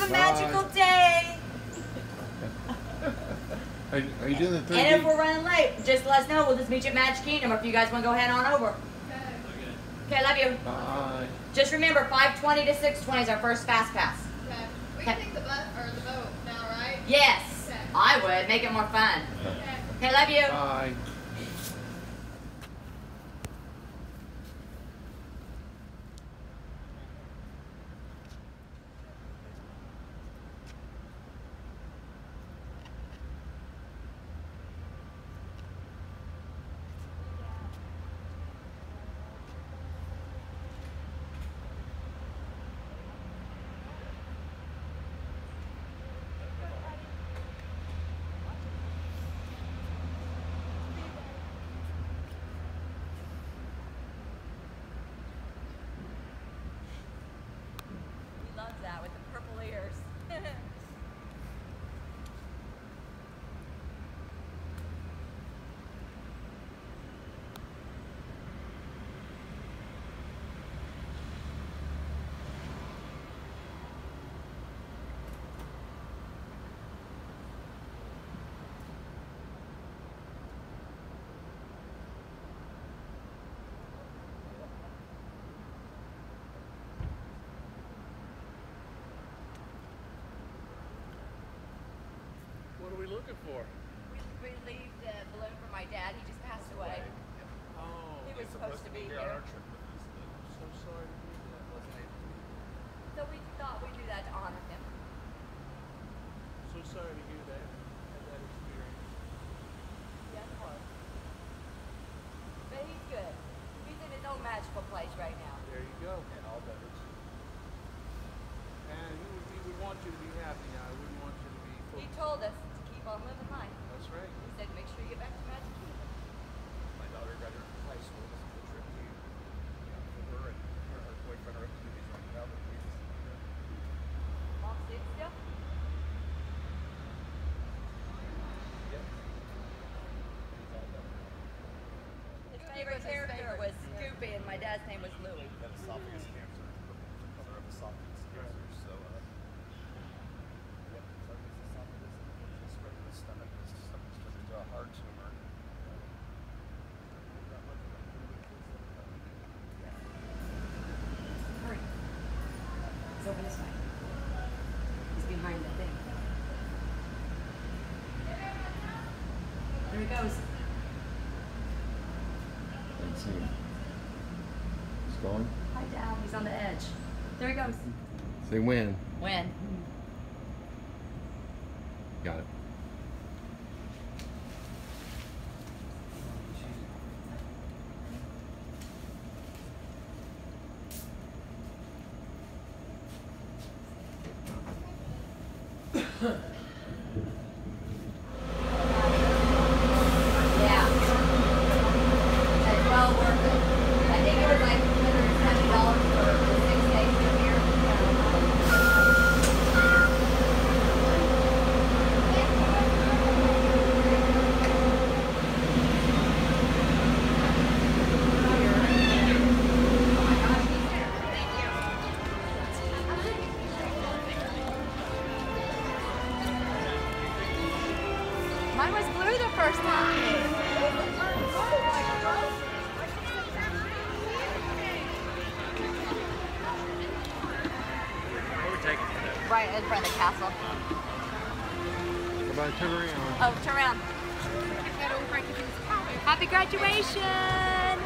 a magical day. Are you doing the 3D? And if we're running late, just let us know. We'll just meet you at Magic Kingdom, or if you guys want to go head on over. Okay, love you. Bye. Just remember, 5:20 to 6:20 is our first fast pass. Okay. We can take the bus or the boat now, right? Yes, Okay. I would. Make it more fun. Okay. Okay, love you. Bye. He loves that with the purple ears. What are we looking for? We leave the balloon for my dad. He just passed away. Oh, He was supposed to be here. so sorry to hear that. Wasn't able to. So we thought we'd do that to honor him. So sorry to hear that. Had that experience. Yeah, it was. But he's good. He's in his own magical place right now. There you go. And all betters. And he would want you to be happy now. He wouldn't want you to be He focused. told us to keep on living life. That's right. He said, make sure you get back to Magic Kingdom. My daughter graduated from high school. This is the trip to, for her and her boyfriend are up to movies right now, but we just, Mom, sit still. yeah. His favorite character was Scoopy, and my dad's name was Louie. He had esophagus cancer, the color of esophagus cancer, so, yeah, so his esophagus just spread to his stomach, his stomach turned into a heart tumor. Hurry. He's over this way. He's behind the thing. There he goes. Let's see. It's going. Hi, Dad. He's on the edge. There he goes. Say when. When? Got it. Yeah. That's well worth it. I think it was like $170 for the 6 days we're here. Mine was blue the first time. Where are we taking you there? Right in front of the castle. How about turn around? Oh, turn around. Happy graduation!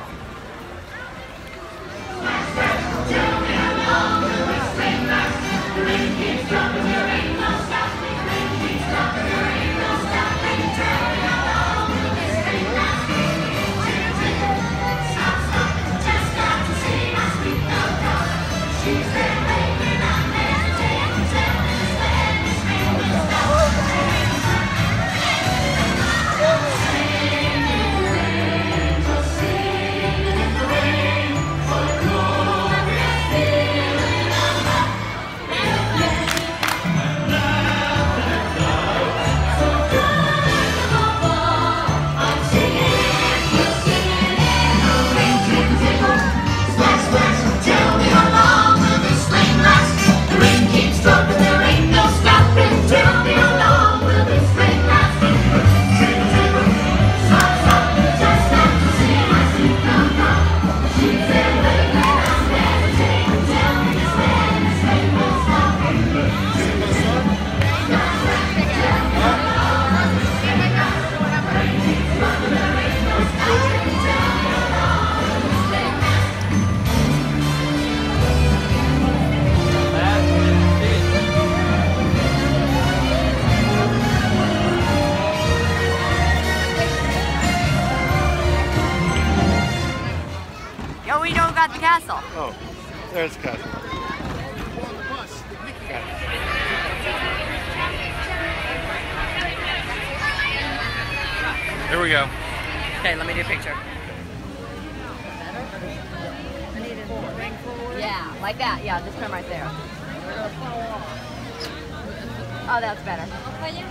There's cousin. Here we go. Okay, let me do a picture. Yeah, like that. Yeah, just put them right there. Oh, that's better. Okay.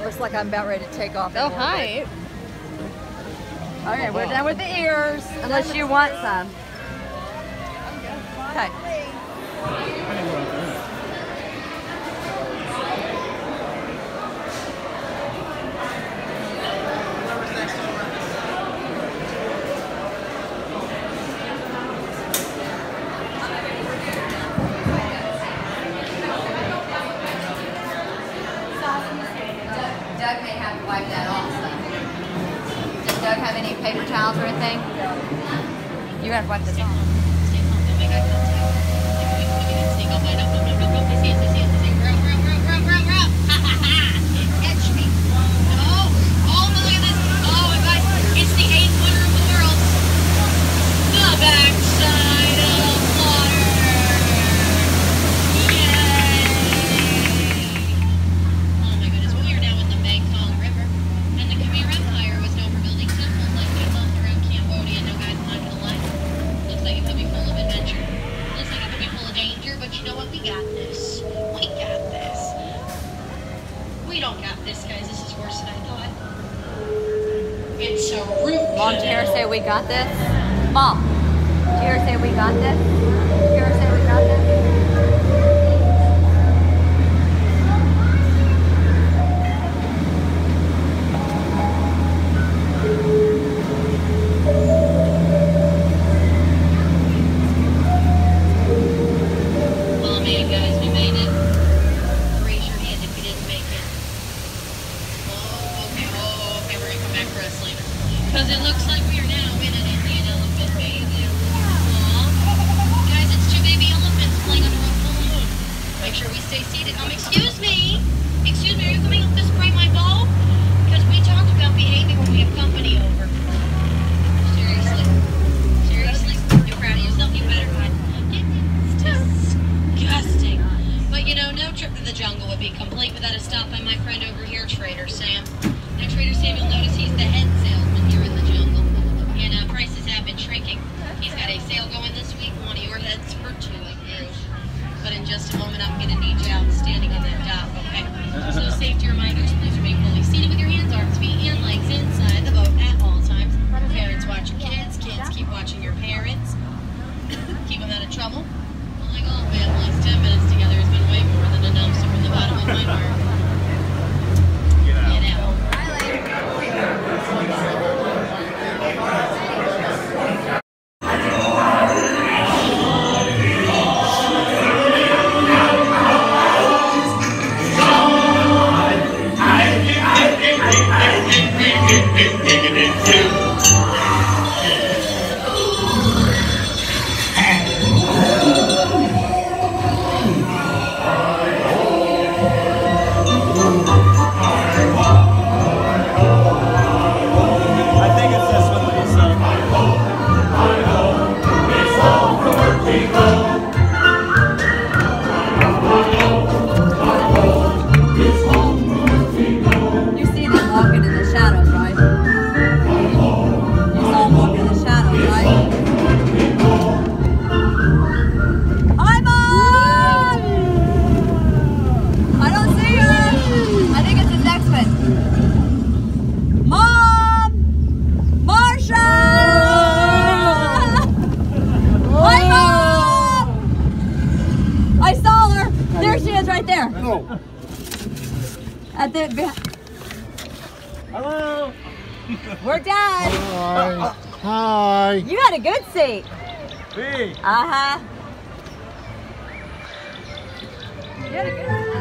Looks like I'm about ready to take off. Oh, hi. Okay, we're done with the ears, unless you want some. Okay. Doug may have to wipe that off. Does Doug have any paper towels or anything? You have to wipe this off. It's the 8th wonder of the world. The backside of water. Yay! Oh my goodness, we are now in the Mekong River, and the Khmer Empire was known for building temples like we loved around Cambodia. No, guys, I'm not gonna lie. Looks like it could be full of adventure. Looks like it could be full of danger, but you know what? We got this. We got this. We don't got this, guys. This is worse than I thought. It's a root Mom, did you hear her canal. say we got this? Mom, did you hear her say we got this? Did you hear her say we got this? Oh man, guys, we made it. Raise your hand if you didn't make it. Oh, okay, we're gonna come back for us later. Because it looks like we are now in an Indian elephant bathing. Aw. Guys, it's 2 baby elephants playing under a full moon. Make sure we stay seated. Excuse me. Excuse me, are you coming up to spray my ball? Because we talked about behaving when we have company over. Seriously. Seriously? You're proud of yourself? You better not. It's disgusting. But you know, no trip to the jungle would be complete without a stop by my friend over here, Trader Sam. Now, Trader Sam, you'll notice he's the head salesman here in the jungle. And prices have been shrinking. He's got a sale going this week. One of your heads for 2 of his. But in just a moment, I'm going to need you outstanding on that dock, okay? So safety reminders, please remain fully seated with your hands, arms, feet, and legs inside the boat at all times. Parents watch your kids. Kids keep watching your parents. Keep them out of trouble. Like all families, 10 minutes together has been way more than enough, so from the bottom of my heart. Get out. I think it's this one, Lisa. You see them walking in the shadows, right? You saw them walking in the shadows, right? Hi, Mom! I don't see her. I think it's the next one. Mom! Marsha! Hi, Mom! I saw her. There she is, right there. No. At the. Hello. We're done. Hi. Hi. You had a good seat. B. Uh-huh. You had a good seat.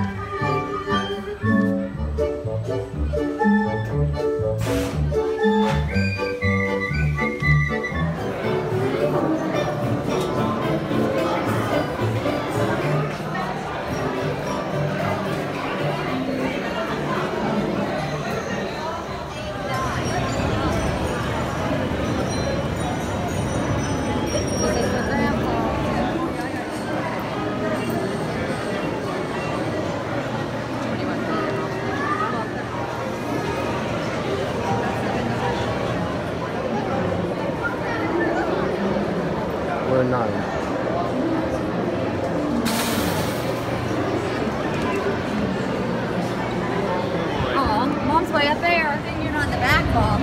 Oh, Mom's way up there. You're not in the back, Mom.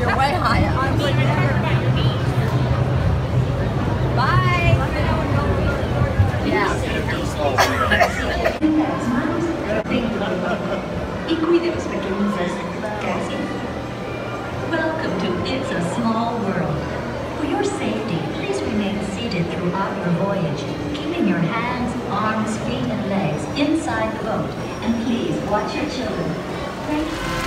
You're way high up. Bye. Yeah. Y cuide los pequeños. Gracias. Welcome to It's a Small World. For your safety, please remain seated throughout your voyage, keeping your hands, arms, feet, and legs inside the boat. And please watch your children. Thank you.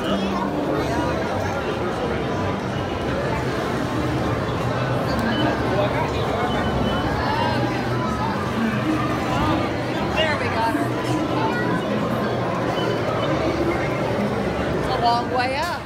There we got her. It's a long way up.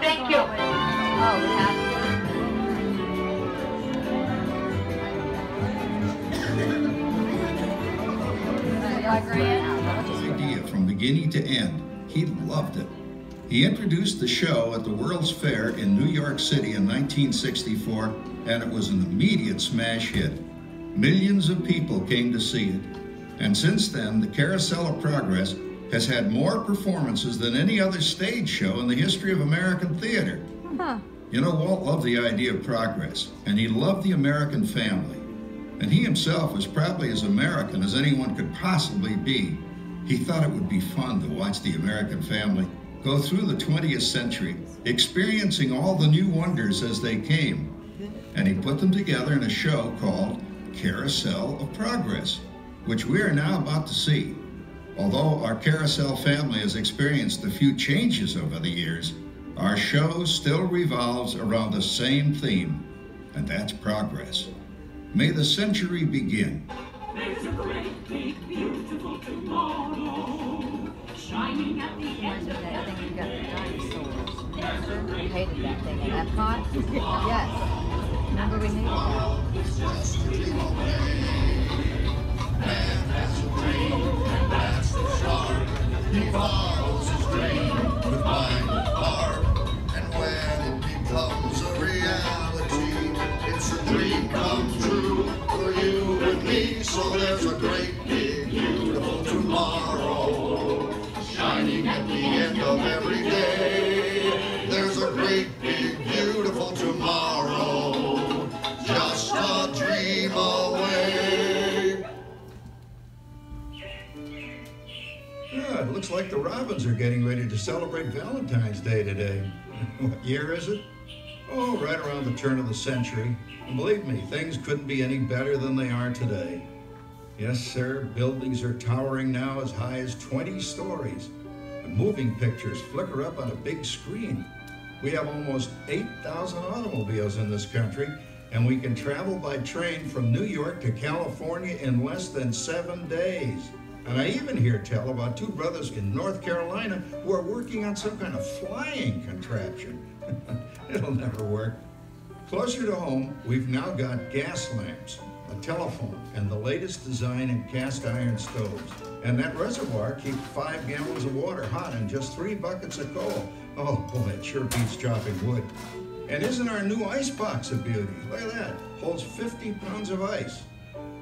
Thank you. Oh, we have. Idea from beginning to end. He loved it. He introduced the show at the World's Fair in New York City in 1964, and it was an immediate smash hit. Millions of people came to see it. And since then, the Carousel of Progress has had more performances than any other stage show in the history of American theater. Huh. You know, Walt loved the idea of progress, and he loved the American family. And he himself was probably as American as anyone could possibly be. He thought it would be fun to watch the American family go through the 20th century, experiencing all the new wonders as they came. And he put them together in a show called Carousel of Progress, which we are now about to see. Although our Carousel family has experienced a few changes over the years, our show still revolves around the same theme, and that's progress. May the century begin. There's a great, big, beautiful tomorrow, shining at the end of I think we've got the dinosaurs. I hated that thing at Epcot. Yes. Remember we hated that. He follows his dream with mind and heart, and when it becomes a reality, it's a dream come true for you and me. So there's a great, big, beautiful tomorrow, shining at the end of every day. There's a great, big, beautiful tomorrow, just a dream away. Yeah, it looks like the Robins are getting ready to celebrate Valentine's Day today. What year is it? Oh, right around the turn of the century. And believe me, things couldn't be any better than they are today. Yes, sir, buildings are towering now as high as 20 stories. And moving pictures flicker up on a big screen. We have almost 8,000 automobiles in this country, and we can travel by train from New York to California in less than 7 days. And I even hear tell about two brothers in North Carolina who are working on some kind of flying contraption. It'll never work. Closer to home, we've now got gas lamps, a telephone, and the latest design in cast iron stoves. And that reservoir keeps 5 gallons of water hot in just 3 buckets of coal. Oh boy, it sure beats chopping wood. And isn't our new ice box a beauty? Look at that, holds 50 pounds of ice.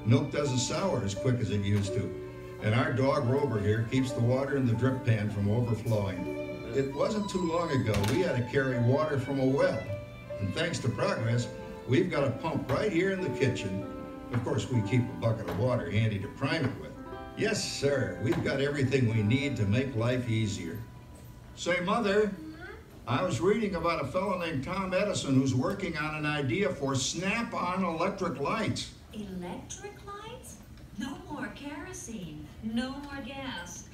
Milk doesn't sour as quick as it used to. And our dog Rover here keeps the water in the drip pan from overflowing. It wasn't too long ago we had to carry water from a well. And thanks to progress, we've got a pump right here in the kitchen. Of course, we keep a bucket of water handy to prime it with. Yes, sir, we've got everything we need to make life easier. Say, Mother, I was reading about a fellow named Tom Edison who's working on an idea for snap-on electric lights. Electric lights? No more kerosene, no more gas.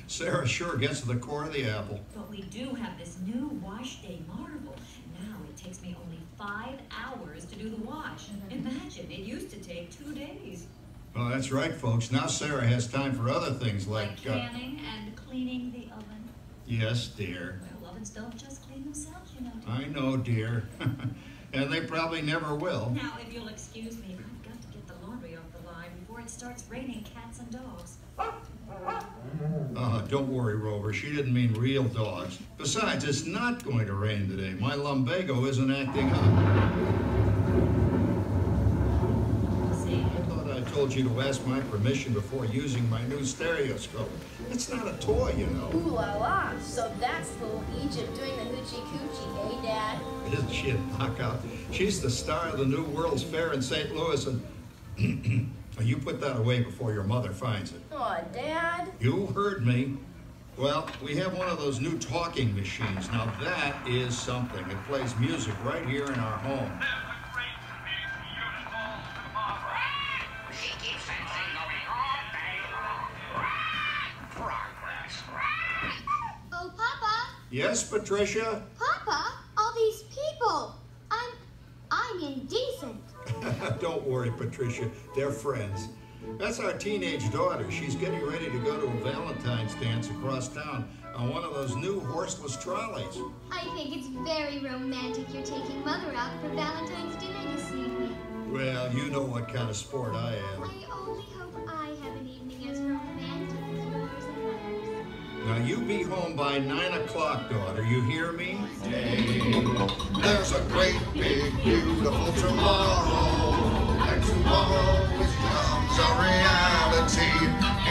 Sarah sure gets to the core of the apple. But we do have this new wash day marvel. Now it takes me only 5 hours to do the wash. Imagine, it used to take 2 days. Well, that's right, folks. Now Sarah has time for other things Like canning and cleaning the oven. Yes, dear. Well, ovens don't just clean themselves, you know. I know, dear. And they probably never will. Now, if you'll excuse me, I've got to get the laundry off the line before it starts raining cats and dogs. Don't worry, Rover. She didn't mean real dogs. Besides, it's not going to rain today. My lumbago isn't acting up. See? I thought I told you to ask my permission before using my new stereoscope. It's not a toy, you know. Ooh la la. So that's little Egypt doing the hoochie coochie, eh, Dad? Isn't she a knockout? She's the star of the new World's Fair in St. Louis, and you put that away before your mother finds it. Aw, Dad. You heard me. Well, we have one of those new talking machines. Now that is something. It plays music right here in our home. Oh, Papa. Yes, Patricia? Papa, all these people. I'm indecent. Don't worry, Patricia. They're friends. That's our teenage daughter. She's getting ready to go to a Valentine's dance across town on one of those new horseless trolleys. I think it's very romantic you're taking Mother out for Valentine's dinner this evening. Well, you know what kind of sport I am. I only hope I have an evening as romantic as yours and hers. Now, you be home by 9 o'clock, daughter. You hear me? There's a great, big, beautiful tomorrow, and tomorrow becomes a reality.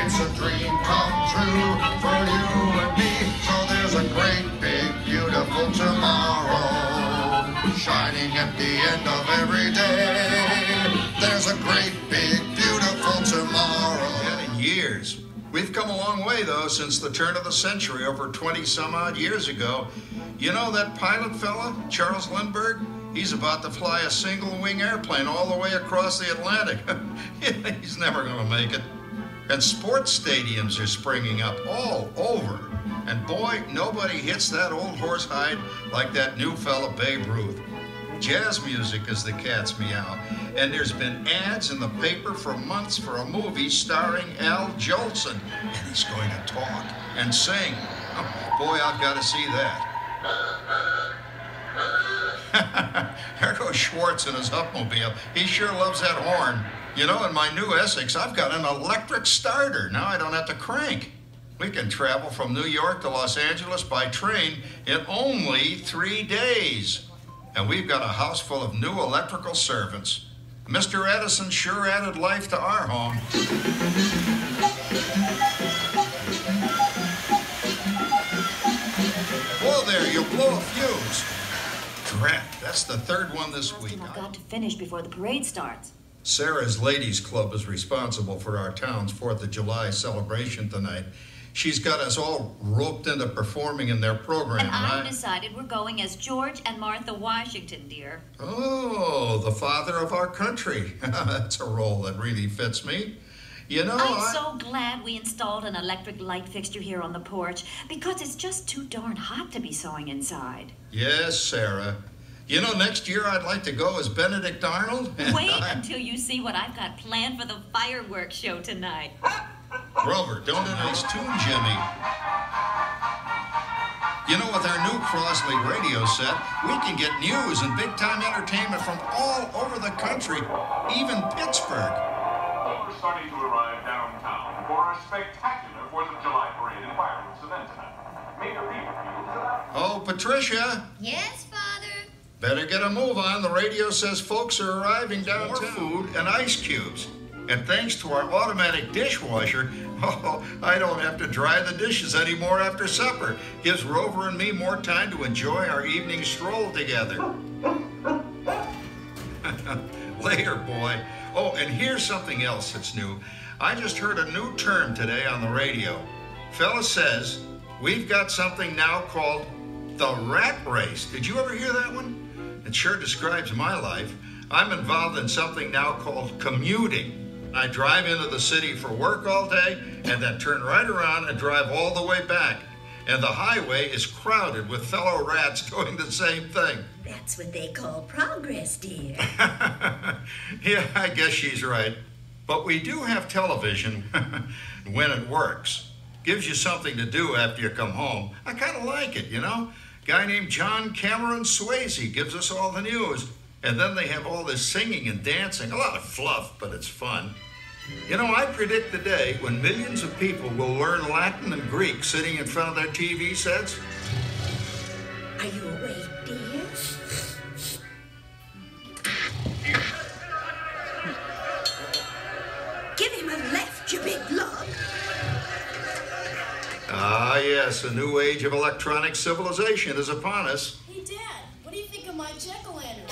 It's a dream come true for you and me. So there's a great, big, beautiful tomorrow, shining at the end of every day. There's a great, big, beautiful tomorrow. In years. We've come a long way, though, since the turn of the century, over 20-some-odd years ago. You know that pilot fella, Charles Lindbergh? He's about to fly a single-wing airplane all the way across the Atlantic. He's never going to make it. And sports stadiums are springing up all over. And boy, nobody hits that old horsehide like that new fella Babe Ruth. Jazz music is the cat's meow. And there's been ads in the paper for months for a movie starring Al Jolson. And he's going to talk and sing. Oh, boy, I've got to see that. There goes Schwartz in his Upmobile. He sure loves that horn. You know, in my new Essex, I've got an electric starter. Now I don't have to crank. We can travel from New York to Los Angeles by train in only 3 days. And we've got a house full of new electrical servants. Mr. Edison sure added life to our home. Whoa there, you'll blow a fuse. Drat, that's the third one this week. I've got to finish before the parade starts. Sarah's Ladies Club is responsible for our town's 4th of July celebration tonight. She's got us all roped into performing in their program. And I decided we're going as George and Martha Washington, dear. Oh, the father of our country. That's a role that really fits me. You know, I'm so glad we installed an electric light fixture here on the porch, because it's just too darn hot to be sewing inside. Yes, Sarah. You know, next year I'd like to go as Benedict Arnold. Wait until you see what I've got planned for the fireworks show tonight. Grover, don't a nice tune, Jimmy. You know, with our new Crosley radio set, we can get news and big-time entertainment from all over the country, even Pittsburgh. We're starting to arrive downtown for a spectacular 4th of July parade and fireworks event tonight. Mayor Beaverfield. Oh, Patricia. Yes, Father? Better get a move on. The radio says folks are arriving downtown. More food and ice cubes. And thanks to our automatic dishwasher, I don't have to dry the dishes anymore after supper. Gives Rover and me more time to enjoy our evening stroll together. Later, boy. Oh, and here's something else that's new. I just heard a new term today on the radio. Fella says we've got something now called the rat race. Did you ever hear that one? It sure describes my life. I'm involved in something now called commuting. I drive into the city for work all day and then turn right around and drive all the way back. And the highway is crowded with fellow rats doing the same thing. That's what they call progress, dear. Yeah, I guess she's right. But we do have television when it works. Gives you something to do after you come home. I kind of like it, you know? Guy named John Cameron Swayze gives us all the news. And then they have all this singing and dancing. A lot of fluff, but it's fun. You know, I predict the day when millions of people will learn Latin and Greek sitting in front of their TV sets. Are you awake, dear? Give him a left, you big lug. Ah, yes, a new age of electronic civilization is upon us. Hey, Dad, what do you think of my jack-o'-lantern?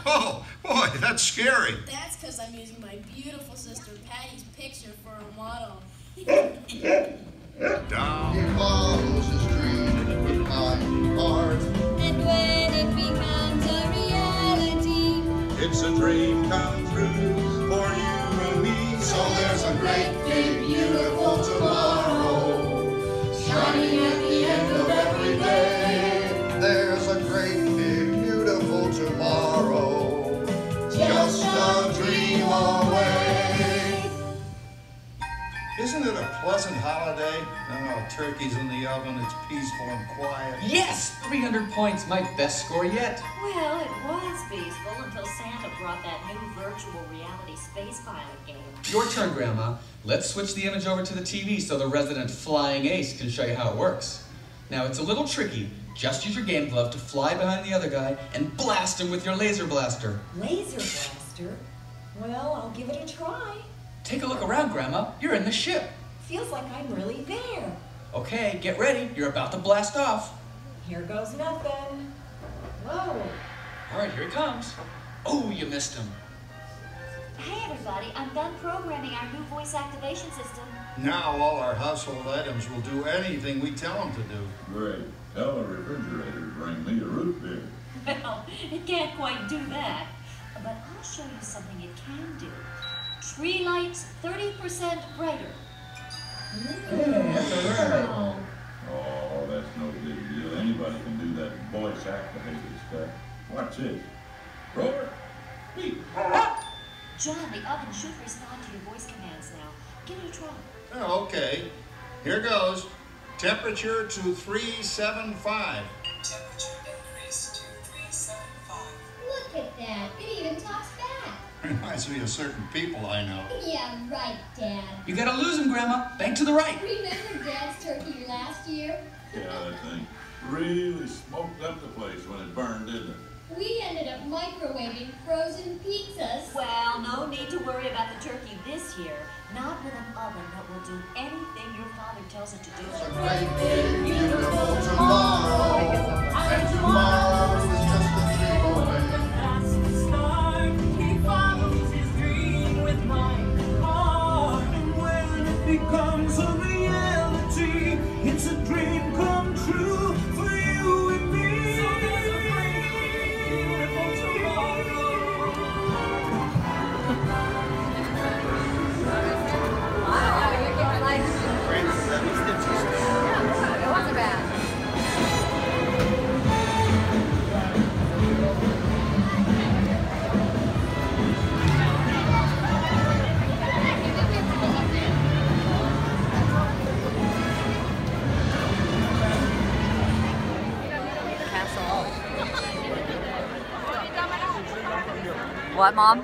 Oh, boy, that's scary. That's because I'm using my beautiful sister Patty's picture for a model. Down. He follows his dream with my heart. And when it becomes a reality, It's a dream come true for you and me. So there's a great, big, beautiful tomorrow shining at the end of every day. There's a great, big, beautiful tomorrow, just a dream away. Isn't it a pleasant holiday? Oh, turkey's in the oven, it's peaceful and quiet. Yes! 300 points, my best score yet. Well, it was peaceful until Santa brought that new virtual reality space pilot game. Your turn, Grandma. Let's switch the image over to the TV so the resident flying ace can show you how it works. Now, it's a little tricky. Just use your game glove to fly behind the other guy and blast him with your laser blaster. Laser blaster? Well, I'll give it a try. Take a look around, Grandma. You're in the ship. Feels like I'm really there. Okay, get ready. You're about to blast off. Here goes nothing. Whoa. All right, here he comes. Oh, you missed him. Hey, everybody. I'm done programming our new voice activation system. Now all our household items will do anything we tell them to do. Great. Tell the refrigerator to bring me a root beer. Well, it can't quite do that. But I'll show you something it can do. Tree lights 30% brighter. Oh, that's no big deal. Anybody can do that voice activated stuff. Watch this. Rover, beep. John, the oven should respond to your voice commands now. Give it a try. Oh, okay. Here goes. Temperature to 375. Temperature increase to 375. look at that. It even talks back. Reminds me of certain people I know. Yeah, right, Dad. You gotta lose him, Grandma. Bank to the right. Remember Dad's turkey last year? Yeah, that thing really smoked up the place when it burned, didn't it? We ended up microwaving frozen pizzas. Well, no need to worry about the turkey this year. Not with an oven that will do anything your father tells it to do. It's a great big beautiful tomorrow, and tomorrow is just a dream away. That's the start. He follows his dream with my heart. And when it becomes a reality, it's a dream come true for you and me. So there's a great, beautiful tomorrow. It wasn't bad. What, Mom?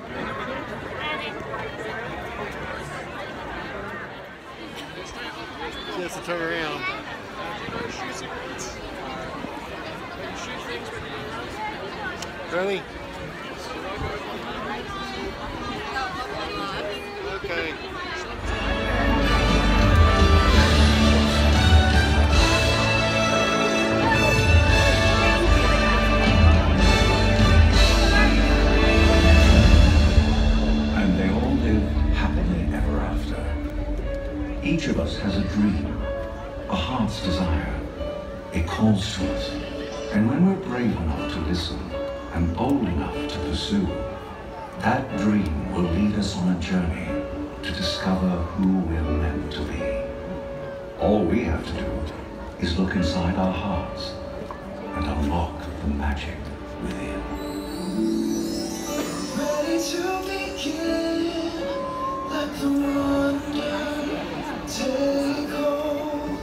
She has to turn around. Really? Okay. And they all live happily ever after. Each of us has a dream, a heart's desire. It calls to us. And when we're brave enough to listen and bold enough to pursue, that dream will lead us on a journey to discover who we're meant to be. All we have to do is look inside our hearts and unlock the magic within. Ready to begin, let the wonder take hold.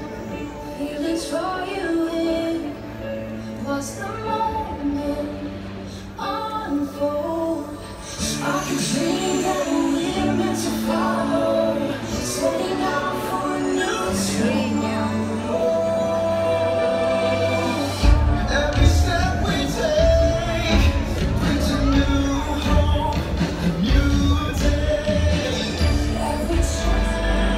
Feelings for you in, watch the moment unfold. I can dream that we're meant to follow, setting out for a new dream. Every step we take brings a new hope, a new day. Every time we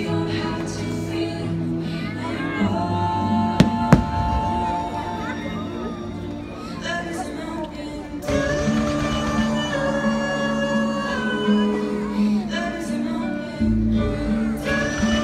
don't have to fear anymore. There is an open door. There is an open door. There is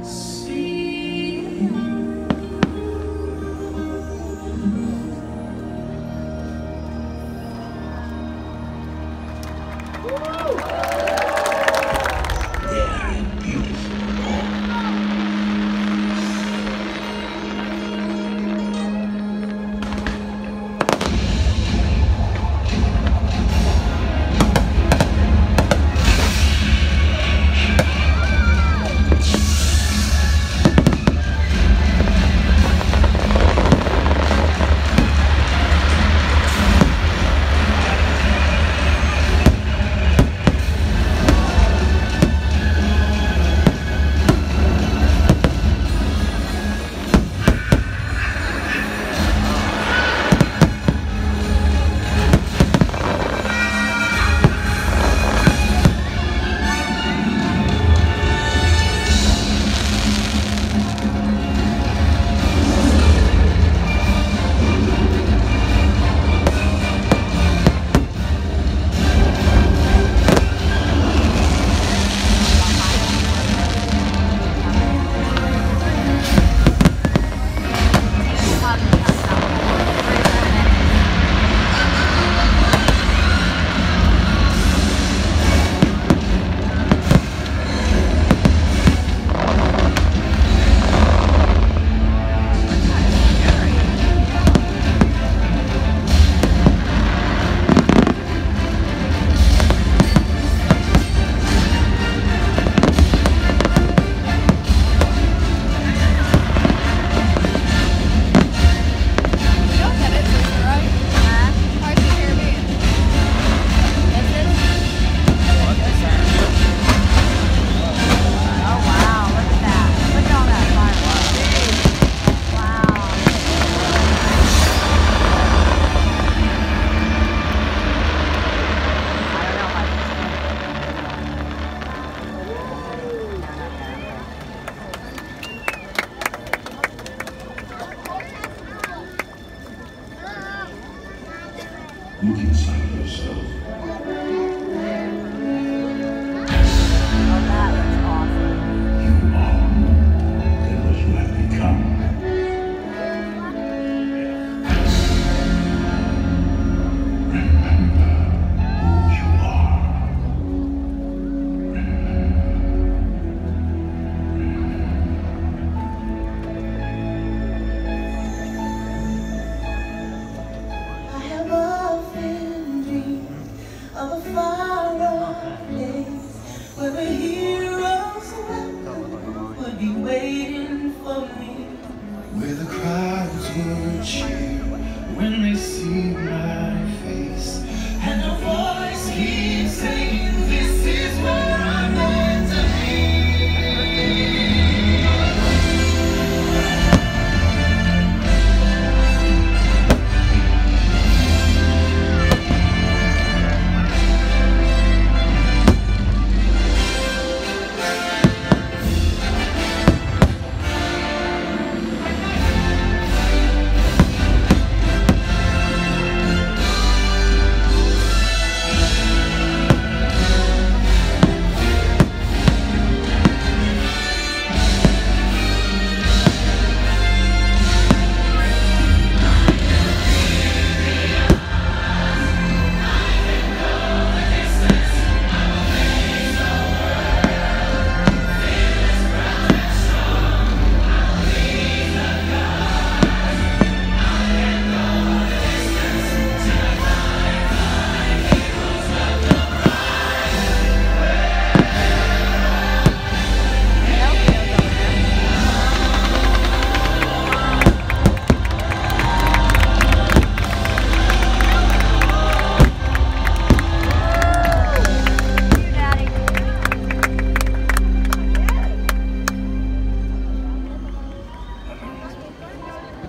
see heroes would be waiting for me, where the crowds would cheer when they see my face, and a voice keeps saying, this is where I'm meant to be.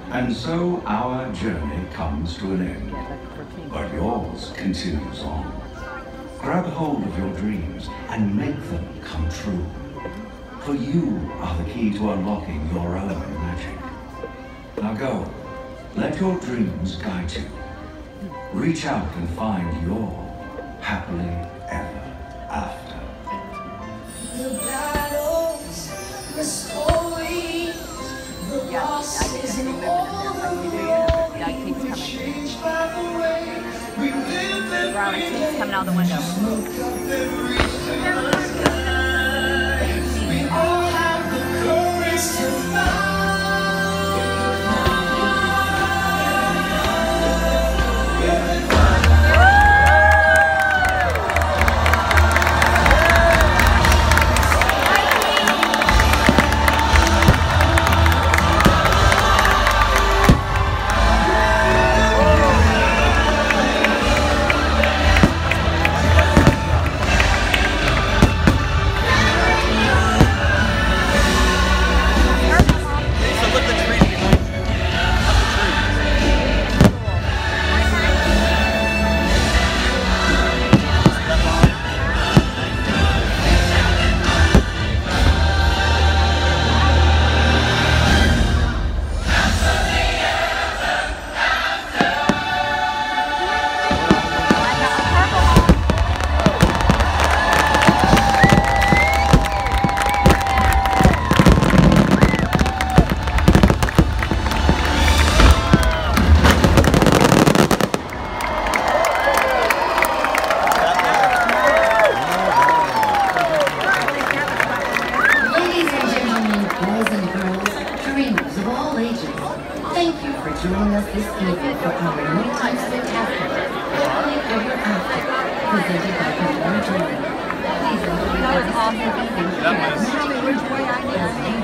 And so our journey comes to an end, but yours continues on. Grab hold of your dreams and make them come true. For you are the key to unlocking your own magic. Now go, let your dreams guide you. Reach out and find your happily ever after. The battles, the stories, the losses, and all the road we changed by the way we live every day. Coming out the window. We all have the courage to fight. Join us this evening for our nighttime spectacular, Happily Ever After, presented by Control Journey. Please enjoy the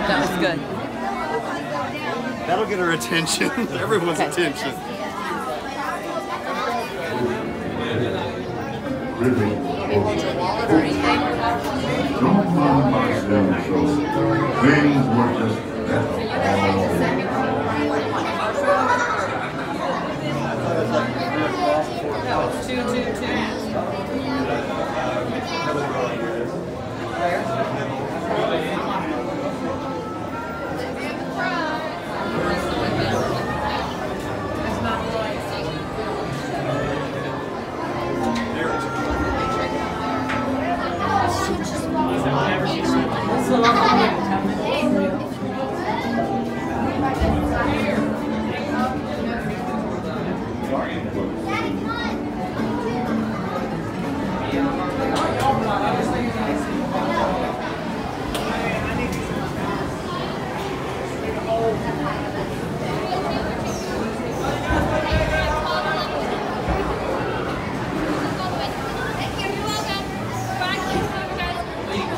That was good. That'll get her attention. Everyone's attention. Don't mind my stomach, so things were just better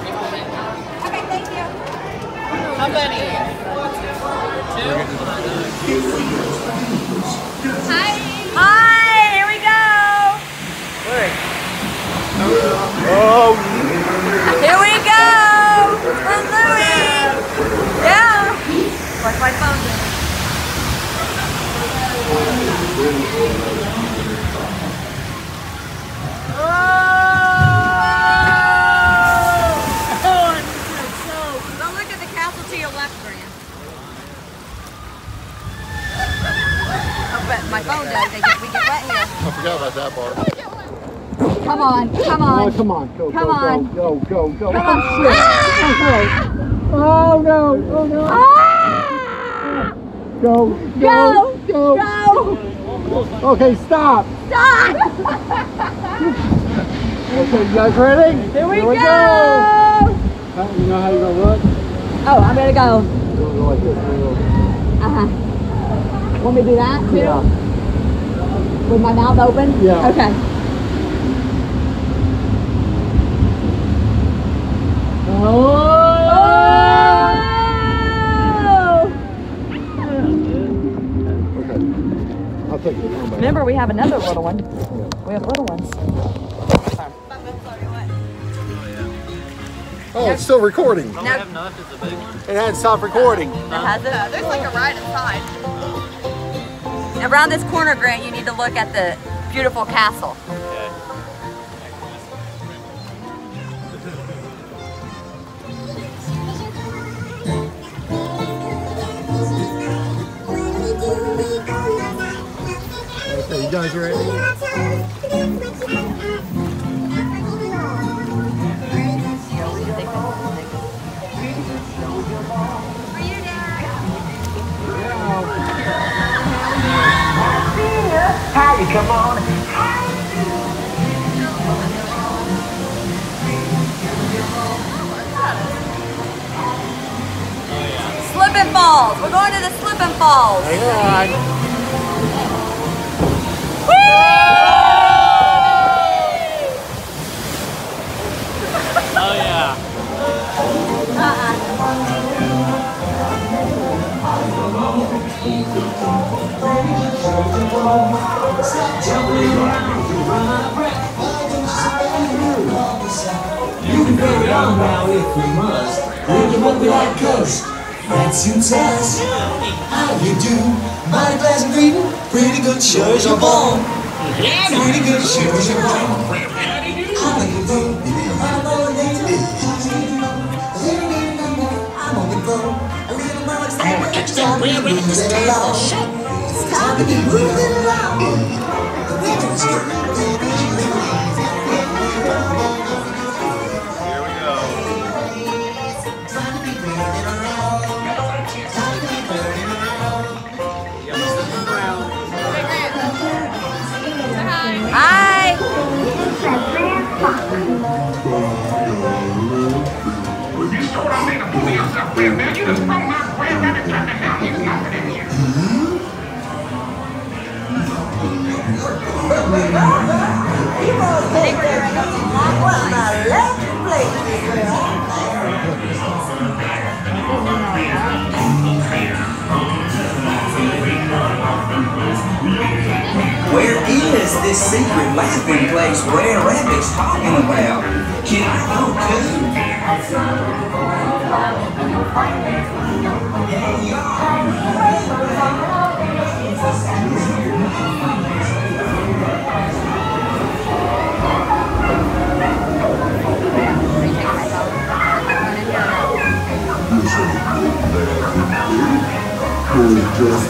all many? Hi! Hi! Here we go! Oh! Here we go! For Louie! Yeah! Watch my phone. Don't look at the castle to your left, Grant. Oh, but my phone does. We get wet here. I forgot about that part. Come on, come on. Oh, come on. Go, Come go, on. go, go, go, go. Come Oh, on. shit. Oh, no. Oh, no. Ah! Go, go, go. Okay, stop. Stop! Okay, you guys ready? Here we go. You know how you're going to look? Oh, I'm gonna go. You're going to go like this. Uh-huh. Want me to do that too? Yeah. With my mouth open? Yeah. Okay. Oh! Okay. I'll take it. Remember, we have another little one. We have little ones. Oh, it's still recording. No. It hadn't stopped recording. It hasn't? There's like a ride inside. Around this corner, Grant, you need to look at the beautiful castle. Okay, you guys ready? Hey, come on. Slip and Falls. We're going to the Slip and Falls. Hang on. Oh yeah. You can carry on now if you must. We can work without cuss. That suits us. How you do? Mighty pleasant greeting. Pretty good show as you're born. Pretty good show as you're born. How do you do? I'm on the I'm on the go. A little more excitement. Catch that wind with the stable. It's time to be moving along. The weather's good. Hi. Where is this secret laughing place Brer Rabbit's talking about? Can I go too? Just